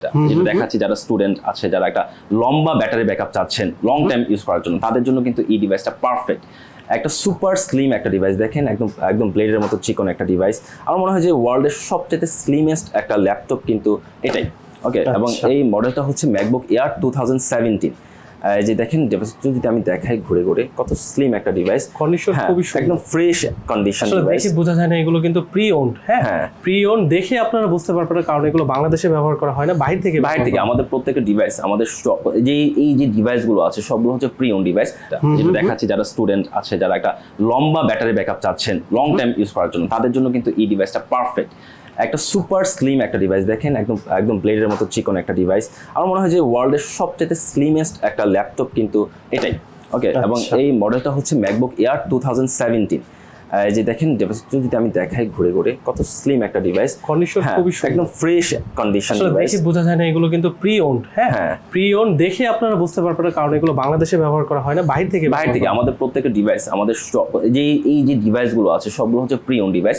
যেটা দেখাচ্ছি যারা স্টুডেন্ট আছে, যারা একটা লম্বা ব্যাটারি ব্যাকআপ চাচ্ছেন লং টাইম ইউজ করার জন্য, তাদের জন্য কিন্তু এই ডিভাইসটা পারফেক্ট। একটা সুপার স্লিম একটা ডিভাইস, দেখেন একদম একদম ব্লেডের মতো চিকন একটা ডিভাইস। আমার মনে হয় যে ওয়ার্ল্ডের সবচেয়ে স্লিমেস্ট একটা ল্যাপটপ কিন্তু এটাই। ওকে, এবং এই মডেলটা হচ্ছে ম্যাকবুক এয়ার 2017। যে দেখেন ডিভাইসটা যদি আমি দেখাই ঘুরে ঘুরে, কত স্লিম একটা ডিভাইস, কন্ডিশন খুবই একদম ফ্রেশ কন্ডিশন আসলে ডিভাইস। দেখে বোঝা যায় না এগুলো কিন্তু প্রি ওন্ড। হ্যাঁ, প্রি ওন্ড দেখে আপনারা বুঝতে পারবেন না, কারণ এগুলো বাংলাদেশে ব্যবহার করা হয় না, বাইরে থেকে আমাদের প্রত্যেকটা ডিভাইস, আমাদের এই যে ডিভাইসগুলো আছে সবগুলো হচ্ছে প্রি ওন ডিভাইস। যেটা দেখাচ্ছি যারা স্টুডেন্ট আছে, যারা একটা লম্বা ব্যাটারি ব্যাকআপ চাচ্ছেন লং টাইম ইউজ করার জন্য, তাদের জন্য কিন্তু এই ডিভাইসটা পারফেক্ট। একটা সুপার স্লিম একটা ডিভাইস, দেখেন একদম একদম ব্লেডের মতো চিকন একটা ডিভাইস। আমার মনে হয় যে ওয়ার্ল্ডের সবচেয়ে স্লিমেস্ট একটা ল্যাপটপ কিন্তু এটাই। ওকে, এবং এই মডেলটা হচ্ছে ম্যাকবুক এয়ার 2017। যে দেখেন ডিভাইসটা যদি আমি দেখাই ঘুরে ঘুরে, কত স্লিম একটা ডিভাইস, কন্ডিশন খুবই একদম ফ্রেশ কন্ডিশন আসলে ডিভাইস। দেখে বোঝা যায় না এগুলো কিন্তু প্রি ওন্ড। হ্যাঁ, প্রি ওন্ড দেখে আপনারা বুঝতে পারবেন না, কারণ এগুলো বাংলাদেশে ব্যবহার করা হয় না, বাইরে থেকে আমাদের প্রত্যেকটা ডিভাইস, আমাদের এই যে ডিভাইসগুলো আছে সবগুলো হচ্ছে প্রি ওন ডিভাইস।